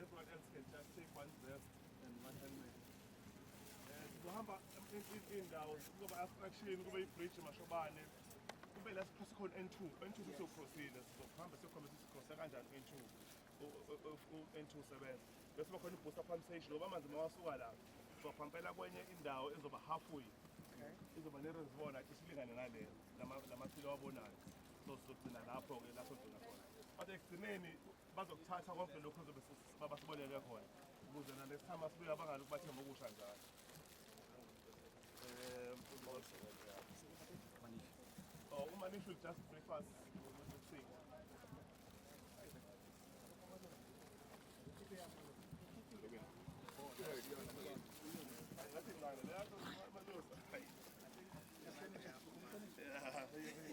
everyone else can just take one vest and one helmet. Kuhamba indawo kuba action kuba ibridge mashobane kube la siphose khona N2 sesiyocrossile sizohamba siyokhomisa sicrossa kanjani N2 sebenza bese kuba khona i-booster pump station ngoba amanzi mawasuka la sizopampela kwenye indawo ezoba halfway izoba ne-reservoir nathi silingane nale lamaphilo wabonayo so sizogcina lapho-ke lapho gcina khona but ekugcineni bazokuthatha konke lokhu ezobe babasiboleke khona ukuze na-next time asibuya bangalokhu bathemba okusha njalo. Manish will just brief us with the thing.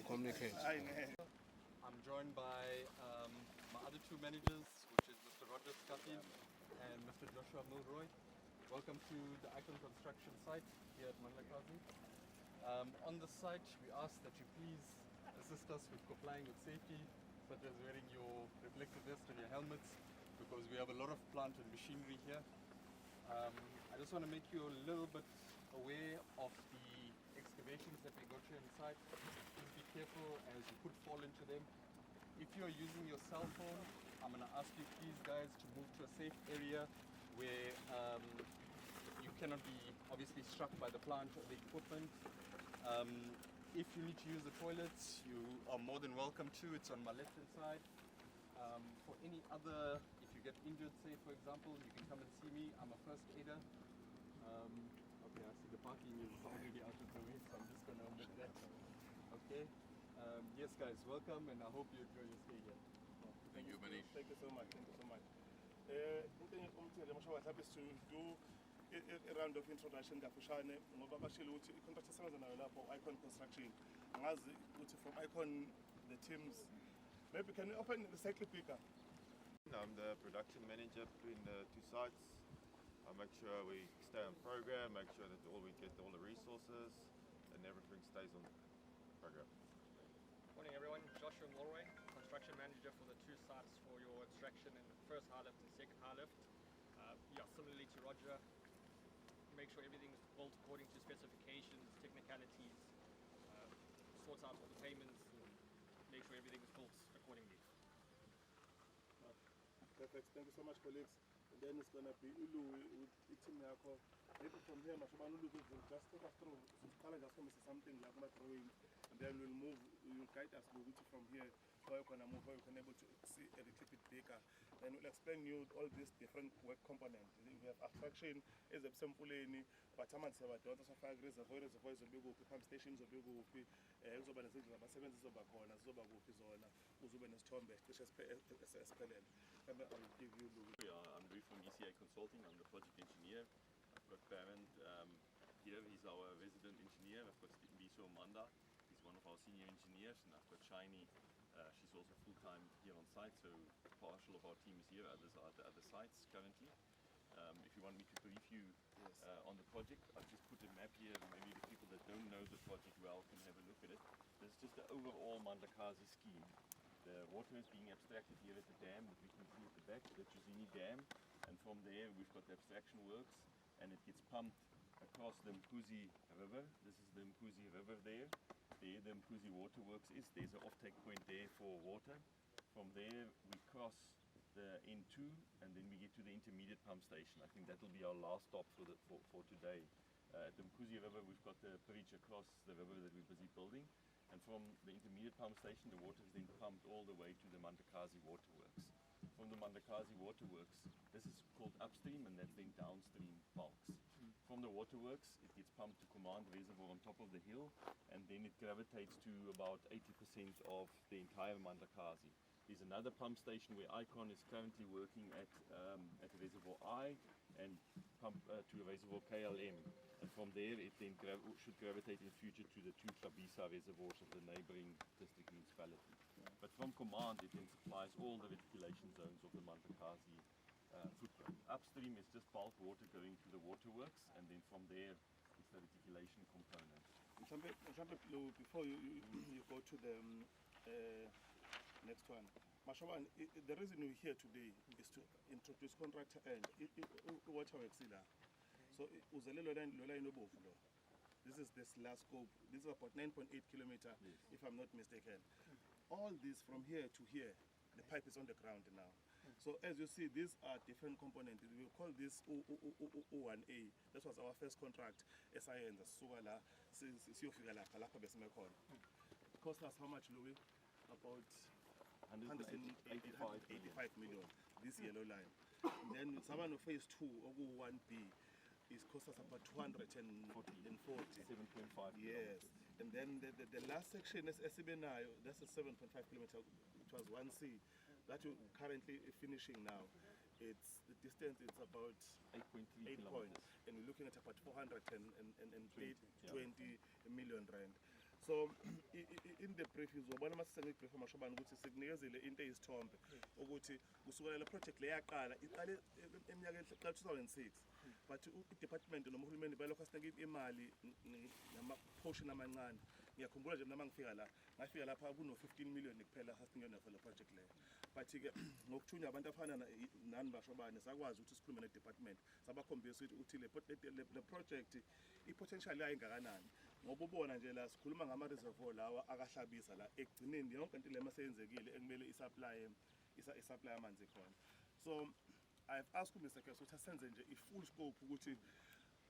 Communicate. I'm joined by my other two managers, which is Mr. Roger Scuffy and Mr. Joshua Milroy. Welcome to the Icon Construction site here at Mandlakazi. On the site, we ask that you please assist us with complying with safety, such as wearing your reflective vest and your helmets, because we have a lot of plant and machinery here. I just want to make you a little bit aware of the excavations that we got here inside. Please be careful as you could fall into them. If you're using your cell phone, I'm going to ask you please guys to move to a safe area where you cannot be obviously struck by the plant or the equipment. If you need to use the toilets, you are more than welcome to. It's on my left hand side. For any other, if you get injured, say for example, you can come and see me. I'm a first aider. Okay, I see the parking is already out of the way, so I'm just going to omit that. Okay. Yes guys, welcome and I hope you enjoy your stay here. Thank you, Manish. Thank you so much. Thank you so much. Do a round of introduction kafushane ngoba bashilo ukuthi i-contract esebenza nayo lapho Icon Construction ngazi ukuthi from Icon the teams maybe can you open the cycle bigger. I'm the production manager between the two sites. I make sure we stay on program, make sure that we get all the resources and everything stays on program. Morning everyone, Joshua Milroy, construction manager for the two sites for your extraction and first high lift and second high lift. Similarly to Roger, make sure everything's built according to specifications, technicalities, sort out all the payments, and make sure everything is built accordingly. Perfect, thank you so much colleagues. And then it's going to be Ulu with team Yako. Maybe from here, Mashaban Ulu will just take us through something like my drawing, and then we'll move, you'll guide us from here, how you can move, how you can able to see a little bit bigger. Then we'll explain you all these different work components. We have attraction, is a simple any, but I'm not saying what of fire reservoirs will be go, pump stations will be go, Uzoban is about 7 Zobacona, Zobago Zona, Uzoban is Tombe, which is SPLN. I will give you I'm Louis from ECA Consulting. I'm the project engineer. I've got Parent here, he's our resident engineer. I've got Mbiso Manda, he's one of our senior engineers, and I've got Shiny, she's also full-time here on site, so partial of our team is here, others are at the other sites currently. If you want me to brief you on the project, I've just put a map here, maybe the people that don't know the project well can have a look at it. This is just the overall Mandlakazi scheme. The water is being abstracted here at the dam that we can see at the back, the Chuzini Dam, and from there we've got the abstraction works, and it gets pumped across the Mkuzi River. This is the Mkuzi River there. There the Mkuzi Waterworks is. There's an off-take point there for water. From there we cross the N2 and then we get to the intermediate pump station. I think that will be our last stop for today. At the Mkuzi River we've got the bridge across the river that we're busy building. And from the intermediate pump station, the water is then pumped all the way to the Mandlakazi Waterworks. From the Mandlakazi Waterworks, this is called upstream, and that's then downstream bulks. From the waterworks, it gets pumped to Command Reservoir on top of the hill, and then it gravitates to about 80% of the entire Mandlakazi. There's another pump station where Icon is currently working at Reservoir I and pump to Reservoir KLM. And from there it then should gravitate in future to the two Trabisa reservoirs of the neighboring district municipality. But from Command it then supplies all the reticulation zones of the Mandlakazi footprint. Upstream is just bulk water going to the waterworks, and then from there it's the reticulation component. Before you go to the Next one. Mashaban, the reason we're here today is to introduce contractor and waterworks. So this is this last scope. This is about 9.8 kilometer, if I'm not mistaken. All this from here to here, the pipe is on the ground now. So as you see, these are different components. We call this O1A. That was our first contract. SIN, the Suala, it cost us how much, Louis? About 185 million, this yellow line. And then Savannah phase 2, O1B, is cost us about 240. 7.5. Yes. And then the last section is Esibenayo, that's a 7.5 kilometer. It was 1C. That you're currently finishing now. It's the distance is about 8.3 8 kilometers. points, and we're looking at about 420 million rand. So in the brief uzobona masisenge brief amashobani ukuthi sikunikezile into eyisithombe ukuthi kusukela le project le yaqala iqale eminyakeni ka 2006 but i-department noma uhulumeni balokho asinike imali nama portion amancane. Ngiyakhumbula nje mina ngifika la ngafika lapha kuno 15 million kuphela sasinike for le project le, but ke ngokuthunya abantu afana nani bashobani sakwazi ukuthi sikhulume ne department sabakhombisa ukuthi le project i-potential yayo ingakanani. Ngoba ubona nje la sikhuluma ngama reservoir lawa akahlabisa la ekugcineni yonke into le maseyenzekile ekumele i-supply amanzi khona. So I've asked Mr. Keso ukuthi asenze nje i-full scope ukuthi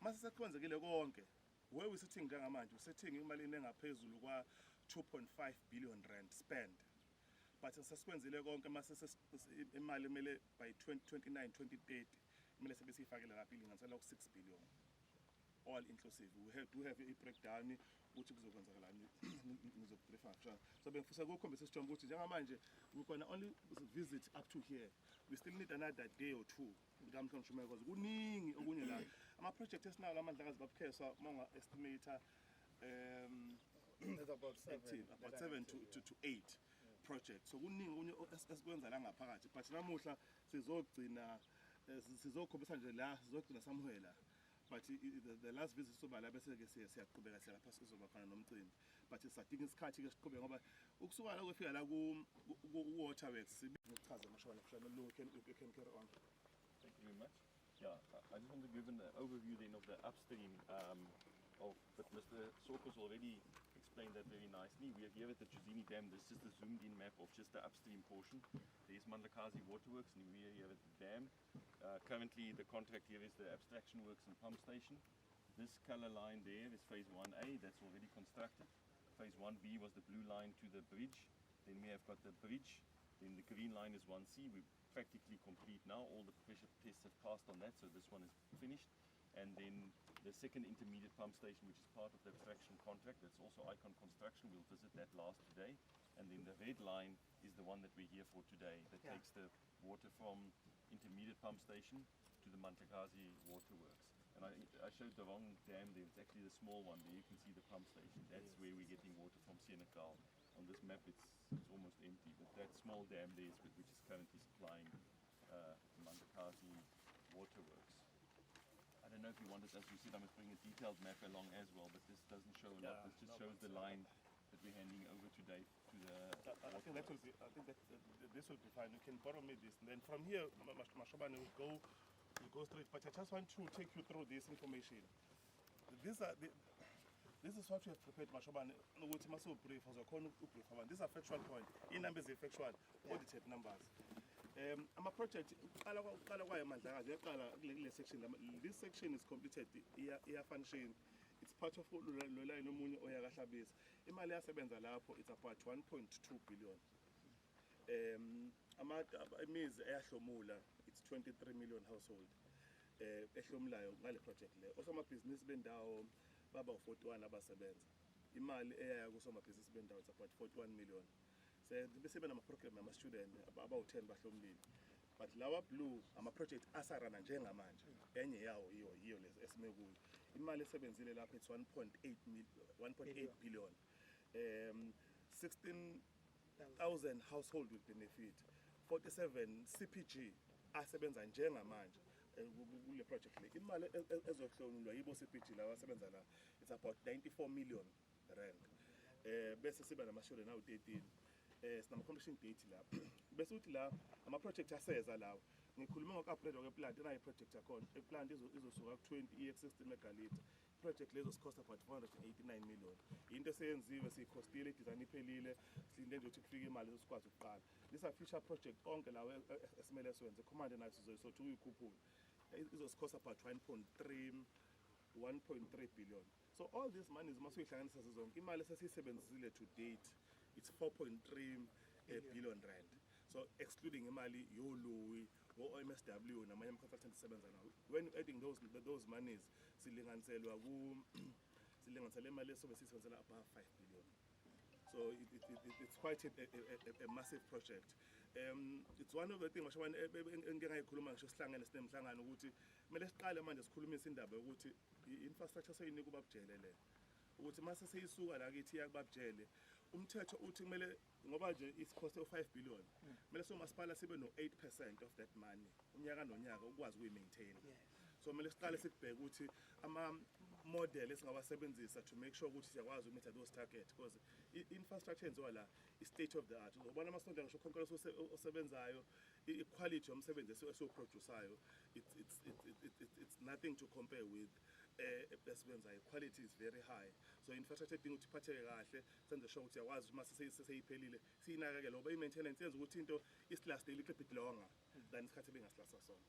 mase sekwenzekile konke where we sitting njengamanje sitting imali engaphezulu kwa 2.5 billion rand spend, but sesikwenzile konke mase imali emele by 2029 2030 imele sebesiyifakele lapha ilinganisela ku 6 billion all inclusive. We have a breakdown ukuthi kuzokwenzakalani ngizokubrief after. So bengifisa ukukhombisa isithombe ukuthi njengamanje we can only visit up to here. We still need another day or two because kuningi okunye la ama project esinawo lamandlakazi babukhesa monga estimator There's about 7 to 8 projects. So kuningi okunye esikwenza la ngaphakathi, but namuhla sizogcina sizokhombisa nje la sizogcina samhwela. But the last visit soba la bese ke siyaqhubeka siyalapha sizoba khona nomcimbi, but sisadinga isikhathi ke siqhubeke ngoba ukusuka la kufika la ku waterworks sichaza mashwana kushana lo can carry on. Thank you very much. Yeah, I just want to give an overview then of the upstream but Mr. Sorkos already explained that very nicely. We are here at the Chuzini Dam. This is just a zoomed in map of just the upstream portion. There's Mandlakazi Waterworks and we are here at the dam. Currently the contract here is the abstraction works and pump station. This color line there is phase 1A, that's already constructed. Phase 1B was the blue line to the bridge. Then we have got the bridge. Then the green line is 1C. We're practically complete now. All the pressure tests have passed on that, so this one is finished. And then the second intermediate pump station, which is part of the abstraction contract, that's also Icon Construction. We'll visit that last today. And then the red line is the one that we're here for today, that takes the water from intermediate pump station to the Mandlakazi Waterworks. And I showed the wrong dam there. It's actually the small one there. You can see the pump station. That's where we're getting water from Senegal. On this map, it's almost empty, but that small dam there is which is currently supplying Mandlakazi Waterworks. I don't know if you wanted, as you said, I must bring a detailed map along as well, but this doesn't show a lot. This just shows the line that we're handing over today to the. I think that will be. I think that this will be fine. You can borrow me this, and then from here, Mashobani will go straight. But I just want to take you through this information. This is what we have prepared, Mashobani. Brief as a brief. These are factual points. In numbers, are factual, audited numbers. I'm a project. This section is completed. Function. It's part of Lola Nomun Oyagahabis. Imalia Sebenza Lapo, it's about 1.2 billion. Means Eshomula, it's 23 million household. Eshomla, Mali project. Also, my business been down about 41 Abasabenza. Imali Air was my business been down, it's about 41 million. So the same I'm a program, I'm a student, about 10 Bathomli. But Lawa Blue, I'm a project Asara and Jenga Manj, any yao, yearless, Esmegu. Imali Sebenzile Lap, it's 1.8 billion. 16,000 household with benefit, 47 CPG, Asebenza and Jenga Manj. Project Imali as of CPG, it's about 94 million rand. Best Sibana Mashura now 18. sinama-completion date la bese uthi la ama-project aseza lawo ngikhuluma ngoku-upgrade kweplant nayo i-project yakhona iplant izosuka ku-20 iye ku-60 megaliter i-project lezo sikhosta about 489 million into eseyenziwe siyikhostile i-design iphelile silinde nje ukuthi kufike imali ezosikwazi ukuqala these are future project onke lawo esimele siwenze command nayo sizothi uyikhuphule izosikhosta about 1.3 billion. So all these monies must be hlanganisa zonke imali esesiyisebenzisile to date it's 4.3 billion rand. So excluding imali yoLouis o-MSW namanye ama-consultants asebenza nawo when adding those monies silinganiselwa silinganisele imali esobe siyisebenzela above 5 billion. So it's quite a massive project. It's one of the things mashobani engike ngayikhuluma ngisho sihlangene sinemhlangano ukuthi kumele siqale manje sikhulumise indaba ukuthi i-infrastructure seyinika ubabujele le ukuthi mase seyisuka la kithi yakubabujele umthetho uthi kumele ngoba nje isikhoste u5 billion kumele somasipala sibe no8% of that money unyaka nonyaka ukwazi ukuyi-maintain. So kumele siqale sikubheke ukuthi ama-model esingawasebenzisa to make sure ukuthi siyakwazi ukumitha those target because i-infrastructure yenziwa la i-state of the art uzobona amasonto ngisho khonke osebenzayo i-quality yomsebenzi esiwuprodusayo it's nothing to compare with esibenzayo quality is very high. So infrastructure idinga ukuthi iphatheke kahle senze sure ukuthi yakwazi ukuthi mase seyiphelile siyinakekele ngoba i-maintenance yenza ukuthi into isilastile a little bit longer than isikhathi bengasilasta sona.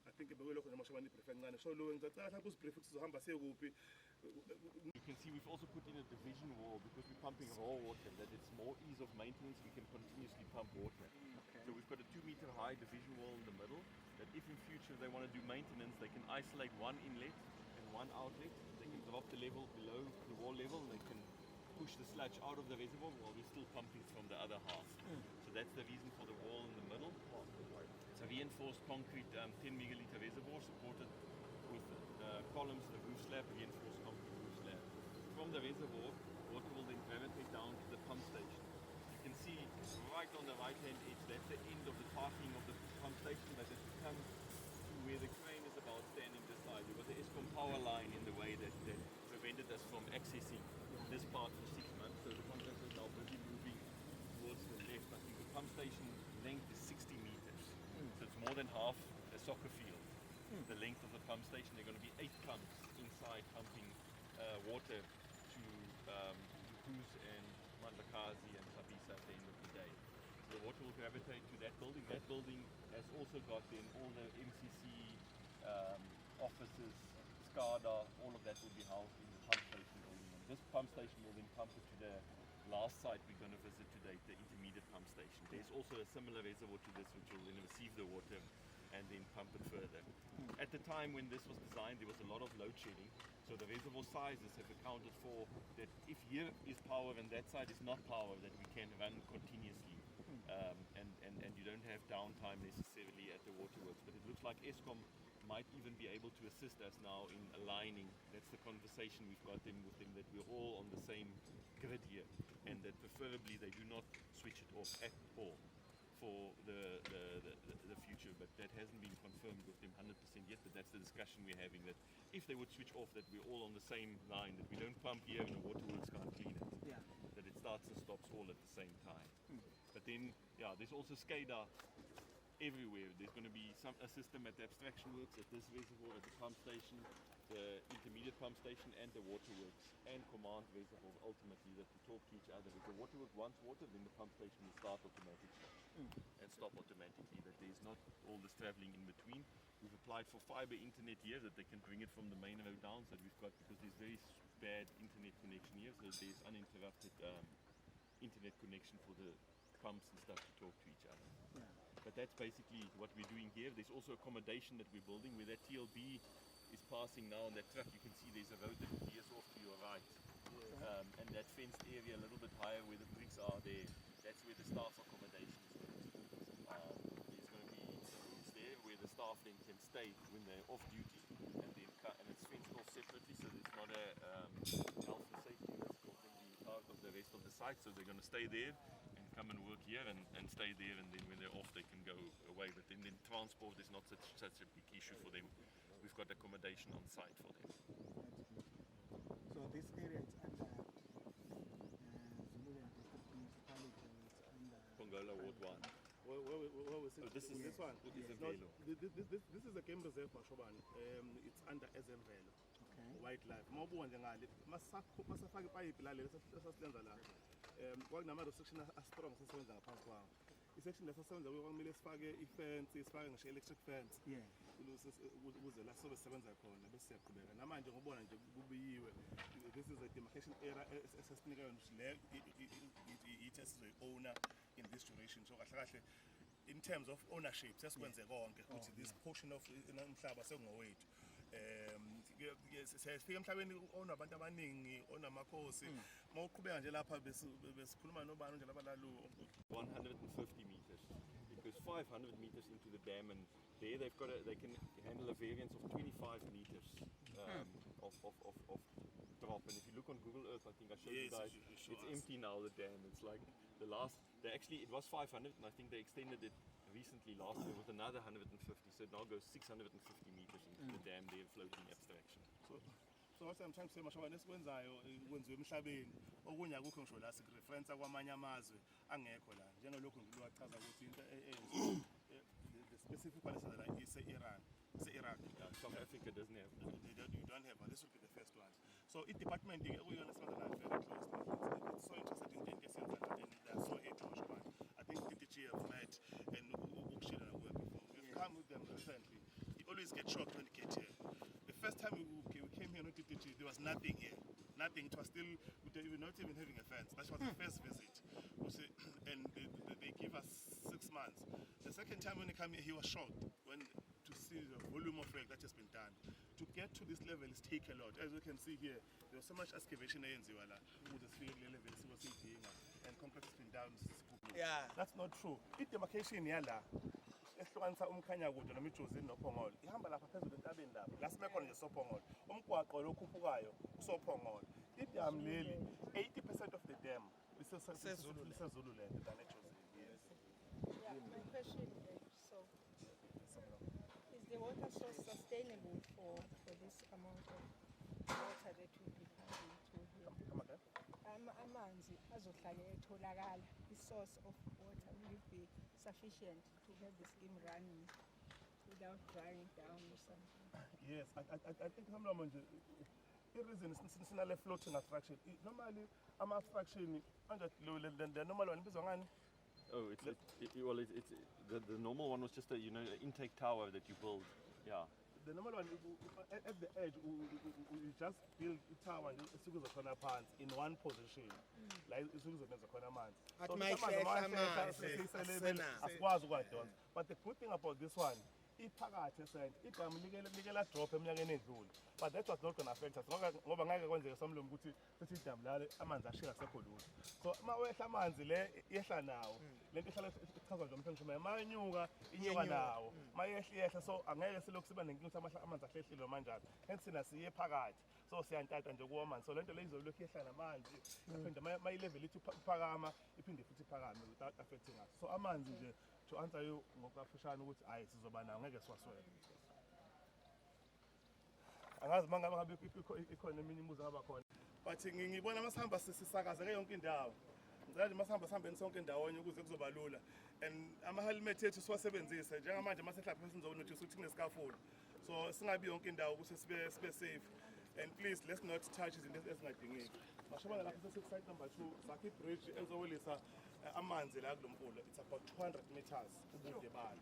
I think bekuyilokho nje mashobani i-brief encane so lo ngicacela mhlawumbe usibrief ukuthi sizohamba siye kuphi. You can see we've also put in a division wall because we're pumping raw water, that it's more ease of maintenance, we can continuously pump water. So we've got a 2-meter high division wall in the middle, that if in future they want to do maintenance, they can isolate one inlet and one outlet. They can drop the level below the wall level, they can push the sludge out of the reservoir while we're still pumping from the other half. So that's the reason for the wall in the middle. It's a reinforced concrete 10 megaliter reservoir supported with columns, the roof slab, reinforced concrete roof slab. From the reservoir, water will then gravitate down to the pump station. You can see right on the right-hand edge, that's the end of the parking of the pump station, but as you come to where the crane is about standing this side, there was the Eskom power line in the way that prevented us from accessing this part for 6 months. So the contractor is now busy moving towards the left. I think the pump station length is 60 meters. So it's more than half a soccer field. The length of the pump station. There are going to be 8 pumps inside pumping water to Cruz and Mandakazi and Sabisa at the end of the day. So the water will gravitate to that building. That building has also got then all the MCC offices, SCADA, all of that will be housed in the pump station building. And this pump station will then pump it to the last site we're going to visit today, the intermediate pump station. There's also a similar reservoir to this which will then receive the water and then pump it further. At the time when this was designed, there was a lot of load shedding, so the reservoir sizes have accounted for that if here is power and that side is not power, that we can run continuously and you don't have downtime necessarily at the waterworks. But it looks like Eskom might even be able to assist us now in aligning. That's the conversation we've got with them, that we're all on the same grid here and that preferably they do not switch it off at all for the future, but that hasn't been confirmed with them 100% yet, but that's the discussion we're having, that if they would switch off, that we're all on the same line, that we don't pump here and the waterworks can't clean it, that it starts and stops all at the same time. But then, yeah, there's also SCADA everywhere. There's going to be a system at the abstraction works, at this reservoir, at the pump station, the intermediate pump station and the waterworks and command reservoirs ultimately, that we talk to each other. If the waterwork wants water, then the pump station will start automatically and stop automatically, that there's not all this traveling in between. We've applied for fiber internet here, that they can bring it from the main road down, so that we've got, because there's very bad internet connection here, so there's uninterrupted internet connection for the pumps and stuff to talk to each other. But that's basically what we're doing here. There's also accommodation that we're building where that TLB is passing now on that truck. You can see there's a road that veers off to your right. And that fenced area a little bit higher where the bricks are there, that's where the staff accommodation is going to be. There's going to be rooms there where the staff then can stay when they're off duty, and then and it's fenced off separately, so there's not a health and safety risk of them being part of the rest of the site. So they're going to stay there and come and work here and stay there, and then when they're off they can go away. But then transport is not such a big issue for them. We've got accommodation on site for them. So this area is under Zululand District Municipality. Lola Ward 1. Where we sit? Oh, this is- this one. this is No, Velo. this is a game reserve Mashoban. It's under Ezemvelo. Wildlife. Mawubuka nje ngale masafaka ipipe la lesilenza la. Kwakunama restriction strong sesebenza ngaphansi kwawo. I-section lesasebenza kwakumele sifake i-fence, sifake ngisho electric fence. Yeah. Ukuze la sobe sebenza khona bese siyaqhubeka namanje ngobona nje kubiyiwe this is a demarcation area esesinika yona ukuthi le ithi sizoyi-owner in this duration so kahle kahle in terms of ownership sesikwenze konke ukuthi this portion of umhlaba sekungowethu siyafika emhlabeni onabantu abaningi onamakhosi mawuqhubeka nje lapha besikhuluma nobani nje labalalu 150 meters, because 500 meters into the dam, and there they can handle a variance of 25 meters of drop. And if you look on Google Earth, I think I showed you Yes, guys, you show it's us. empty now, the dam. It's like the last, it was 500, and I think they extended it recently last year with another 150, so it now goes 650 meters into the dam there, floating abstraction. so what I'm trying to say mashobane esikwenzayo kwenziwe emhlabeni okunye akukho ngisho la sikureferensa kwamanye amazwe angekho la njengalokhu ngilowachaza ukuthi into the specific one is la ise-Iran ise-Iraq. South Africa doesn't have that. You don't have one. This will be the first one. So it department we understand that very closely. It's so interested in Jenkinsons and they are so happy Mashobane. I think TTG have met and Ukshila were before. We've come with them recently. You always get shocked when you get here. The first time we came here, not TTG, there was nothing here. Nothing. It was still, we were not even having a fence. That was the first visit. And they give us 6 months. The second time when he came here, he was shocked to see the volume of work that has been done. To get to this level is take a lot. As you can see here, there was so much excavation in Ziwala with the level, and complex has been down. Yeah. That's not true. It demarcation yala. Esihlukanisa umkhanya kude noma ijozini nophongolo ihamba lapha phezulu entabeni lapha la sime khona nje sophongolo umgwaqo lokhuphukayo usophongolo idam leli 80% of the dam lisezululand than ejozini. Yes. Yeah, my question is, so is the water source sustainable for this amount of water that will be coming through here? Come again? Amanzi azohlale etholakala, the source of water will it be sufficient to have the scheme running without drying down or something? Yes, I think Hamla manje the reason is sinale floating attraction. Normally ama attraction the normal one bizwa ngani? Oh, it's the normal one was just a intake tower that you build. Yeah. The normal one at the edge you just build a tower and isuku zakhona phansi in one position. Like isuku zobenza khona amanzi. Athi mayihlehla amanzi, asikwazi ukwadonsa. But the good thing about this one iphakathi esent igama likela drop eminyakeni edlule, but that was not going to affect us ngoba ngeke kwenzeke somlomo ukuthi sithi idam lale amanzi ashiya sekho lutho. So uma wehla amanzi le yehla nawo lento ihlala ichazwa nje umthengisho mayenyuka inyuka nawo mayehla so angeke silokhu siba nenkinga ukuthi amanzi ahlehlile manjani hence sina siye phakathi so siyantata nje kuwo amanzi so lento le izolokhu yehla namanzi iphinde mayilevel ithi iphakama iphinde futhi iphakame without affecting us. So amanzi nje to answer you ngokafishana ukuthi hayi sizoba nawo ngeke siwaswele. Angazi mangabe ikhona eminye imibuzo ngaba khona but ngibona masihamba sisakazeke yonke indawo ngicela nje masihamba sihambeni sonke ndawonye ukuze kuzoba lula and ama-helmet ethu siwasebenzise njengamanje masehla phezulu sizonothisa ukuthi kunescaffold so singabi yonke indawo ukuthi sibe safe and please let's not touch izinto ezingadingeki. Mashobana lapha sesite number 2 sakhe ibridge ezowelisa amanzi la kulomfula. It's about 200 meters ubude balo.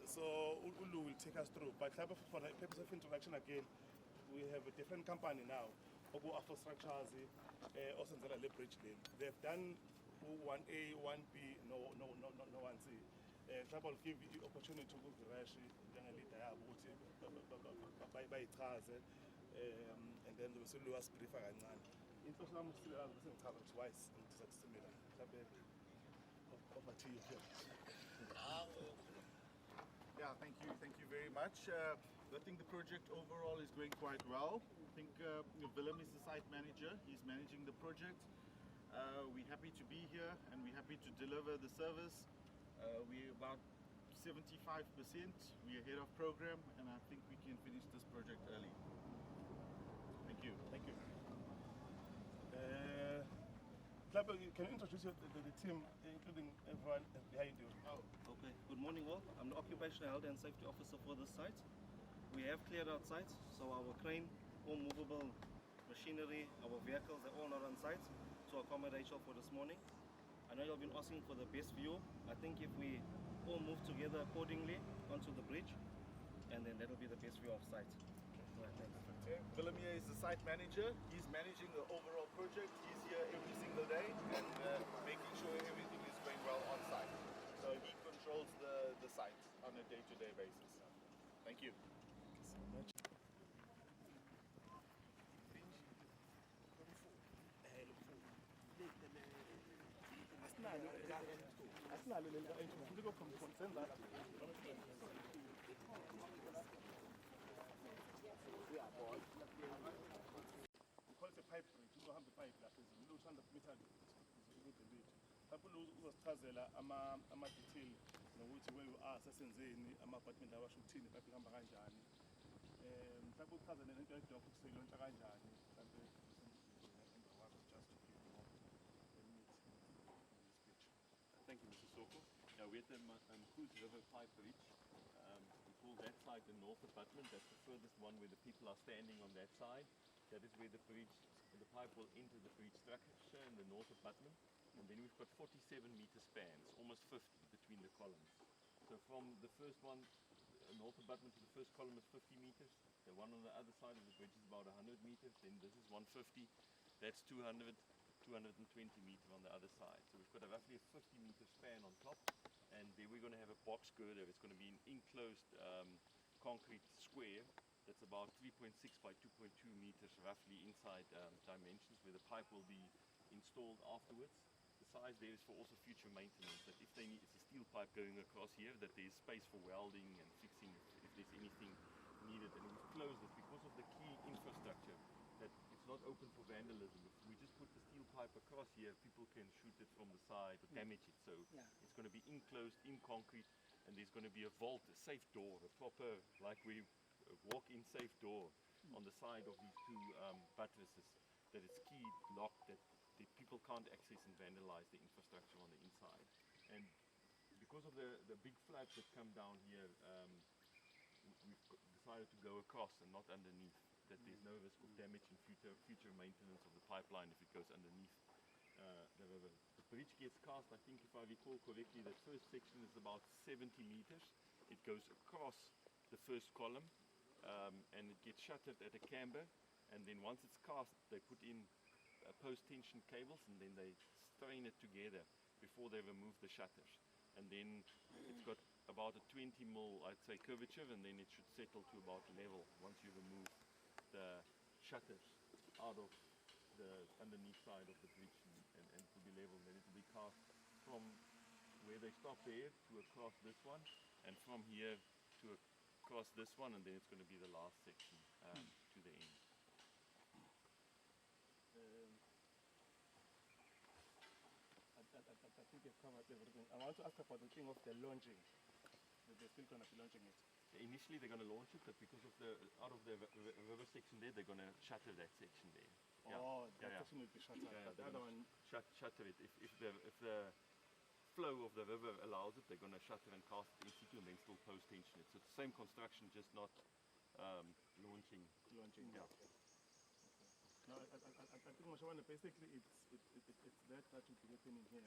So Ulu will take us through. But for the purpose of introduction again, we have a different company now. Ogo Afro Structures, also in the bridge lane. They've done 1A, 1B, no 1C. Trouble give you opportunity to go to Rashi, generally by Traze, and then the Sulu was prefer and none. In Tosam still have the same cover twice and it's similar. Over to you here. Yeah, thank you very much. I think the project overall is going quite well. I think Willem is the site manager. He's managing the project. We're happy to be here and we're happy to deliver the service. We're about 75%. We're ahead of program and I think we can finish this project early. Thank you. Thank you. can you introduce the team, including everyone behind you? Oh, okay. Good morning all. I'm the Occupational Health and Safety Officer for this site. We have cleared out site, so our crane, all movable machinery, our vehicles, they're all not on site to accommodate you for this morning. I know you've been asking for the best view. I think if we all move together accordingly onto the bridge, and then that'll be the best view of site. Right, thanks. Willemia is the site manager. He's managing the overall project. He's here every single day and making sure everything is going well on site. So he controls the site on a day-to-day basis. Thank you. Pipe bridge, uzohamba ipipe la phezulu, 200 meters ukude lethu. Lapho uzosichazela ama-detail nokuthi where you are, sesenzeni, ama-apartment abasho ukuthini, ipipe ihamba kanjani. Mhlawumbe uchazele nento edokho kuseyilontsha kanjani, mhlawumbe emva kwakho, just to give you more meat on this speech. Thank you, Mr. Soko. Yeah, we're at the Mkhuzi River Pipe Bridge. We call that side the north abutment. That's the furthest one where the people are standing on that side. That is where the pipe will enter the bridge structure in the north abutment. And then we've got 47-meter spans, almost 50 between the columns. So from the first one, north abutment to the first column is 50 meters. The one on the other side of the bridge is about 100 meters. Then this is 150. That's 200, 220 meters on the other side. So we've got a roughly a 50-meter span on top. And then we're going to have a box girder. It's going to be an enclosed concrete square that's about 3.6 by 2.2 meters roughly inside dimensions, where the pipe will be installed afterwards. The size there is for also future maintenance, that if they need, it's a steel pipe going across here, that there's space for welding and fixing if there's anything needed. And we've closed it because of the key infrastructure, that it's not open for vandalism. If we just put the steel pipe across here, people can shoot it from the side or damage it. So it's going to be enclosed in concrete, and there's going to be a vault, a safe door, a proper, like we walk-in safe door on the side of these two buttresses, that it's keyed, locked, that the people can't access and vandalize the infrastructure on the inside. And because of the big floods that come down here, we've decided to go across and not underneath, that there's no risk of damage and future maintenance of the pipeline if it goes underneath the river. The bridge gets cast, I think if I recall correctly, the first section is about 70 meters. It goes across the first column, and it gets shuttered at a camber, and then once it's cast, they put in post-tension cables, and then they strain it together before they remove the shutters. And then it's got about a 20 mil, I'd say, curvature, and then it should settle to about level once you remove the shutters out of the underneath side of the bridge, and to be level. Then it will be cast from where they stop there to across this one, and from here to across this one, and then it's going to be the last section to the end. I think you've covered everything. I want to ask about the thing of the launching. They're still going to be launching it. Initially they're going to launch it, but because of the out of the river section there, they're going to shutter that section there. Oh, that section will be shuttered. But the other one, shutter it. If the flow of the river allows it, they're going to shutter and cast it in situ, and then still post tension it. So it's the same construction, just not launching. Yeah. Okay. No, I think Mashawana, basically it's that will be happening here.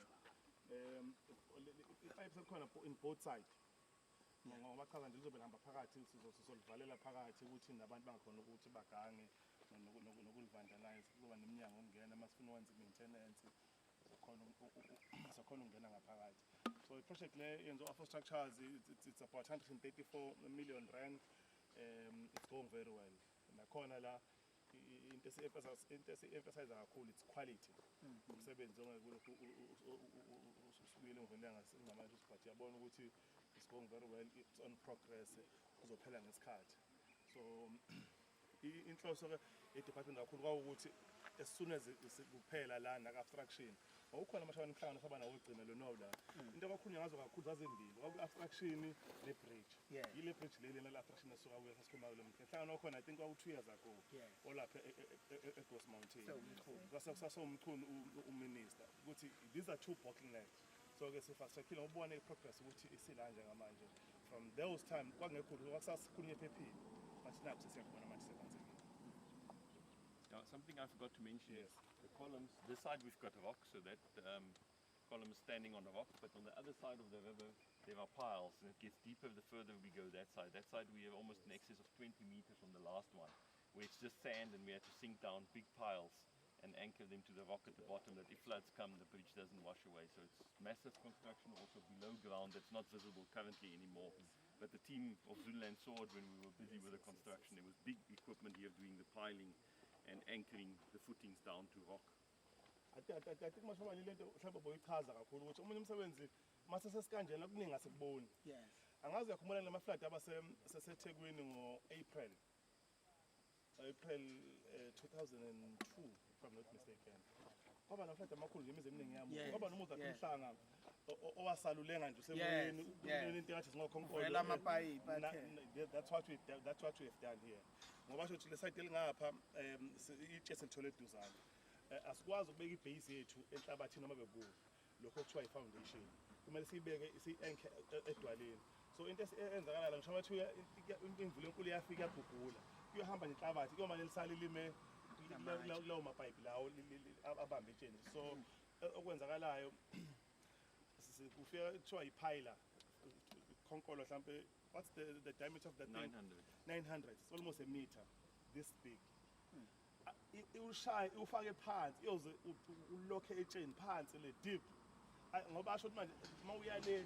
Pipes are in both sides. Ngoba chaza nje lizobe phakathi sizolivalela phakathi ukuthi nabantu bangakhona ukuthi bagange nokulivandalize, kuba neminyango ongena masifuna ukwenza maintenance sokhona ungena ngaphakathi. So the project le yenziwa after structures, it's about 134 million rand. It's going very well. Nakhona la into esi-emphasize kakhulu, it's quality. Umsebenzi ongeke usibuyele ngivelanga ngamanje but yabona ukuthi it's going very well, it's on progress, kuzophela ngesikhathi. So inhloso ke department kakhulu kwawukuthi as soon as kuphela la naka-abstraction wawukhona mashawani mhlangano sabana wogcina lo no la into abakhulunywa ngazo kakhulu zazimbili kwaku-abstraction ne-bridge yile bridge leli nala-abstraction esuka kuyo sasikhuluma lo mhlangano wakhona I think kwaku-2 years ago olapha eGross Mountain sasewumchunu uminister ukuthi these are 2 bottlenecks so-ke sifasakile ngokubona i-progress ukuthi isila njengamanje from those time kwangekho kwakusasikhulunywa ephephile but naku sesiyakubona manje sekwenzekile. Now, something I forgot to mention is the columns. This side we've got rock, so that column is standing on a rock, but on the other side of the river there are piles, and it gets deeper the further we go that side. That side we have almost in excess of 20 meters on the last one, where it's just sand and we had to sink down big piles and anchor them to the rock at the bottom that if floods come the bridge doesn't wash away. So it's massive construction also below ground that's not visible currently anymore. But the team of Zululand saw it when we were busy with the construction. There was big equipment here doing the piling and anchoring the footings down to rock. I think mashobani lento mhlawumbe boyichaza kakhulu ukuthi omunye umsebenzi mase sesikanjena kuningi asikuboni. Angazi yakhumbula lama flight abaseThekwini ngo-April 2002 if I'm not mistaken. Kwaba namflight amakhulu nje imize eminingi yamuntu. Kwaba nomuza kumhlanga owasalulenga nje usemoyeni into engathi singokhonkolo. That's what we have done here. Ngoba shothi le site elingapha itshe selithole eduzane asikwazi ukubeka ibase yethu enhlabathini noma bekuwo lokho kuthiwa i-foundation kumele siyibeke si-anchor edwaleni so into eyenzakala la ngisho bathi imvula enkulu iyafika yagugula kuyohamba nenhlabathi kuyomanje lisale lime lawo mapayipi lawo abambe etsheni so okwenzakalayo kufika kuthiwa i-piler khonkolo mhlambe what's the diameter of that thing? 900. It's almost a meter this big. Ushaya ufake phansi uyoze ulokhe etsheni phansi le deep ngoba asho manje mawuya le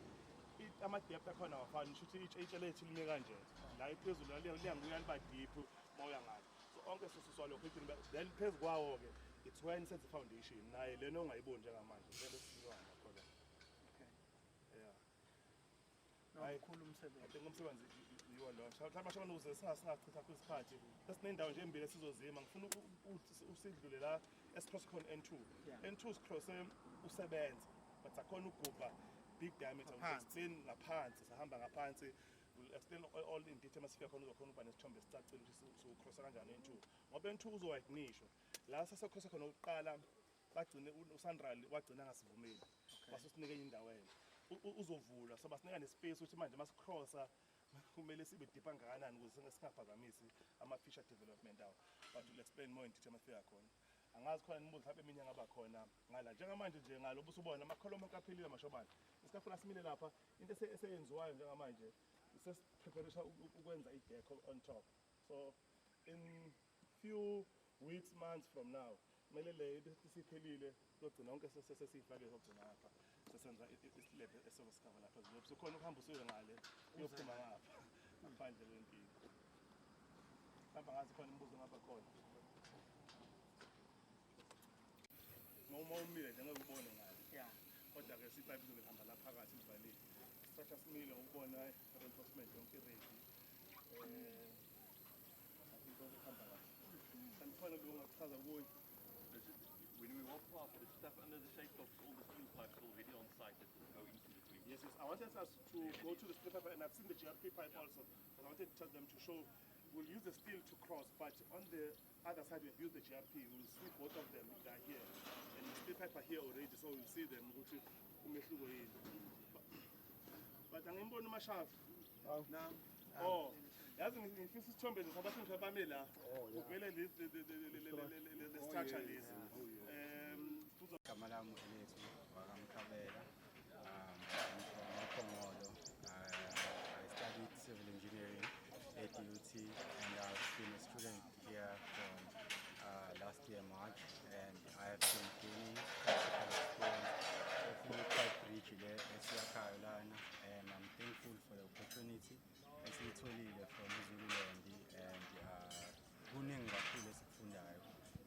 ama-depth akhona awafani ngisho ukuthi itshe lethu lime kanje la iphezulu liyanguya liba deep mawuya ngalo so onke siswa lokho ithini then phezu kwawo-ke it's when senze foundation naye lena ongayiboni njengamanje vele sisiwa ngakhona Kakhulu umsebenzi. I think umsebenzi yiwo lo mhlawumbe mashobani uze singachitha kwisikhathi sesinendawo nje embili esizozima ngifuna usidlule la esicross khona N2 N2 sicrosse usebenza but sakhona ukugubha big diameter explain ngaphansi sahamba ngaphansi will explain all in detail masifika khona uzokhona ukuba nesithombe esicacile ukuthi ucrossa kanjani N2 ngoba N2 uzowayinisho la sasecrossa khona uqala bagcine uSandral wagcina ngasivumeli basusinike indawo yena uzovula so basinika nespace ukuthi manje masicrossa kumele sibe deep kangakanani ukuze singaphazamisi ama-fisher development awo but we'll explain more in detail masifika khona angazi khona imibuzo mhlawumbe eminye ngaba khona ngala njengamanje nje ngalo busubona amakholomo kaphilile mashobani isikafuna simile lapha into eseyenziwayo njengamanje sesipreparisha ukwenza i-deck on top so in few weeks months from now kumele le isiphelile kugcina konke sesiyifake sokugcina lapha sesenza islab esokusikhava lapha so khona ukuhamba usuke ngale uyophuma ngapha ngaphandle kwenkinga hamba ngazi khona imibuzo ngapha khona uma umile nje ngeke ubone ngale kodwa-ke sipayipi izobe lihamba la phakathi sivalile structure simile ngokubona reinforcement yonke ready kuhamba kahle kanti khona ungachaza kuyo. When we walk past, there's stuff under the shape of all the steel pipes already on site that will go into the bridge. Yes. I wanted us to go to the steel pipe, and I've seen the GRP pipe also. But I wanted to tell them to show, we'll use the steel to cross, but on the other side we've used the GRP. We'll see both of them, they are here. And the steel pipe are here already, so we'll see them. But I'm going to Mashav. Oh. Yazi ngifisa isithombe sabantu nje bame la uvele le structure lezi igama lami uLethu wakamkhabela Khongolo. I studied civil engineering at UT and I've been a student here from last year March, and I have been gaining practical experience of pipe bridge there eSiyakhayo lana, and I'm thankful for the opportunity esiyitholile from Zululand, and kuningi kakhulu esikufundayo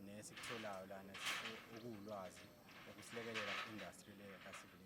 nesikutholao lana okuwulwazi okusilekelela ku-industry le ka-civil